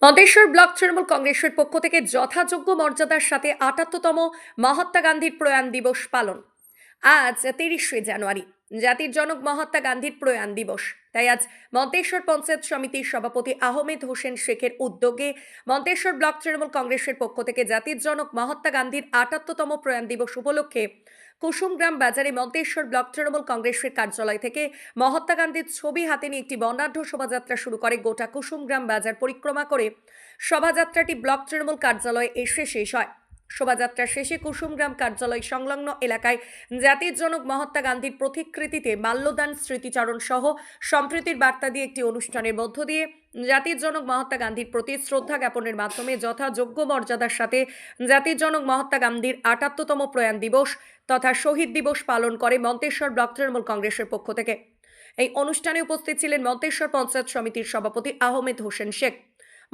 Manteswar block Trinamool কংগ্রেসের পক্ষ থেকে যথাযোগ্য মর্যাদার সাথে ৭৮তম মহাত্মা গান্ধীর প্রয়াণ দিবস পালন। আজ ৩০শে জানুয়ারি জাতির জনক মহাত্মা গান্ধীর প্রয়াণ দিবস। তাই আজ মন্তেশ্বর পঞ্চায়েত সমিতির সভাপতি আহমেদ হোসেন শেখের উদ্যোগে মন্তেশ্বর ব্লক তৃণমূল কংগ্রেসের পক্ষ থেকে জাতির জনক মহাত্মা গান্ধীর ৭৮তম প্রয়াণ দিবস উপলক্ষে কুসুমগ্রাম বাজারে মন্তেশ্বর ব্লক তৃণমূল কংগ্রেসের কার্যালয় থেকে মহাত্মা গান্ধীর ছবি হাতে নিয়ে একটি বর্ণাঢ্য শোভাযাত্রা শুরু করে। গোটা কুসুমগ্রাম বাজার পরিক্রমা করে শোভাযাত্রাটি ব্লক তৃণমূল কার্যালয়ে এসে শেষ হয়। শোভাযাত্রা শেষে কুসুমগ্রাম কার্যালয় সংলগ্ন এলাকায় জাতির জনক মহাত্মা গান্ধীর প্রতিকৃতিতে মাল্যদান, স্মৃতিচারণ সহ সম্প্রীতির বার্তা দিয়ে একটি অনুষ্ঠানের মধ্য দিয়ে জাতির জনক মহাত্মা গান্ধীর প্রতি শ্রদ্ধা জ্ঞাপনের মাধ্যমে যথাযোগ্য মর্যাদার সাথে জাতির জনক মহাত্মা গান্ধীর ৭৮তম প্রয়াণ দিবস তথা শহীদ দিবস পালন করে মন্তেশ্বর ব্লক তৃণমূল কংগ্রেসের পক্ষ থেকে। এই অনুষ্ঠানে উপস্থিত ছিলেন মন্তেশ্বর পঞ্চায়েত সমিতির সভাপতি আহমেদ হোসেন শেখ,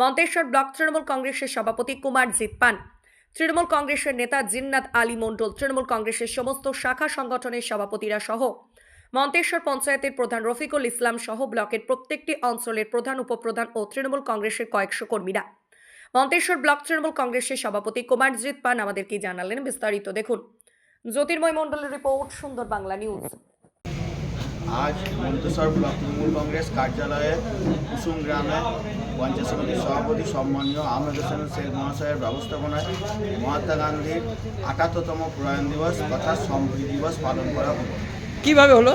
মন্তেশ্বর ব্লক তৃণমূল কংগ্রেসের সভাপতি কুমারজিৎ পান, তৃণমূল কংগ্রেসের নেতা জিন্নাত আলী মণ্ডল, তৃণমূল কংগ্রেসের সমস্ত শাখা সংগঠনের সভাপতিরা সহ মন্তেশ্বর পঞ্চায়েতের প্রধান রফিকুল ইসলাম সহ ব্লকের প্রত্যেকটি অঞ্চলের প্রধান, উপপ্রধান ও তৃণমূল কংগ্রেসের কয়েকশো কর্মীরা। মন্তেশ্বর ব্লক তৃণমূল কংগ্রেসের সভাপতি কুমারজিৎ পান আমাদেরকে জানালেন বিস্তারিত দেখুন। জ্যোতির্ময় মণ্ডলের রিপোর্ট, সুন্দর বাংলা নিউজ। আজ মন্তেশ্বর ব্লক তৃণমূল কংগ্রেস কার্যালয়ে কুসুম গ্রামে পঞ্চায়েত সমিতির সভাপতি সম্মানীয় আহমেদ হোসেন শেখ মহাশয়ের ব্যবস্থাপনায় মহাত্মা গান্ধীর ৭৮তম প্রয়াণ দিবস তথা সম্প্রীতি দিবস পালন করা হলো। কিভাবে হলো?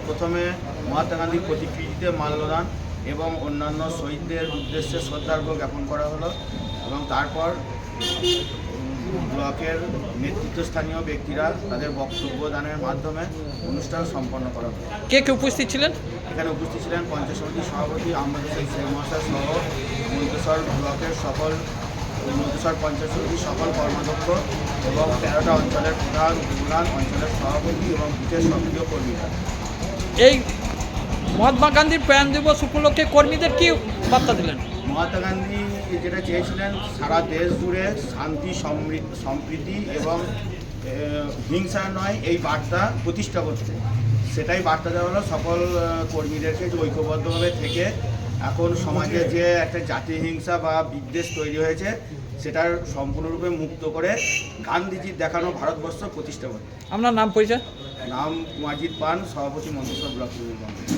প্রথমে মহাত্মা গান্ধীর প্রতিকৃতিতে মাল্যদান এবং অন্যান্য শহীদদের উদ্দেশ্যে শ্রদ্ধার্ঘ্য জ্ঞাপন করা হলো এবং তারপর ব্লকের নেতৃত্বস্থানীয় ব্যক্তিরা তাদের বক্তব্য দানের মাধ্যমে অনুষ্ঠান সম্পন্ন করা হলো। কে কে উপস্থিত ছিলেন? এখানে উপস্থিত ছিলেন পঞ্চায়েত সমিতির সভাপতি আহমেদ হোসেন শেখ মহাশয় সহ মন্তেশ্বর ব্লকের মন্তেশ্বর পঞ্চায়েত সমিতির সকল কর্মাধ্যক্ষ এবং ১৩টা অঞ্চলের প্রধান, উপপ্রধান, অঞ্চলের সভাপতি এবং বুথের সক্রিয় কর্মীরা। এই মহাত্মা গান্ধীর প্রয়াণ দিবস উপলক্ষে কর্মীদের কি বার্তা দিলেন? মহাত্মা গান্ধী যেটা চেয়েছিলেন সারা দেশ জুড়ে শান্তি, সম্প্রীতি এবং হিংসা নয় এই বার্তা প্রতিষ্ঠা করতে, সেটাই বার্তা দেওয়া হলো সকল কর্মীদেরকে যে ঐক্যবদ্ধভাবে থেকে এখন সমাজে যে একটা জাতি হিংসা বা বিদ্বেষ তৈরি হয়েছে সেটার সম্পূর্ণরূপে মুক্ত করে গান্ধীজির দেখানো ভারতবর্ষ প্রতিষ্ঠা করতে। আপনার নাম পরিচয়? নাম কুমারজিৎ পান, সভাপতি মন্তেশ্বর ব্লক তৃণমূল কংগ্রেস।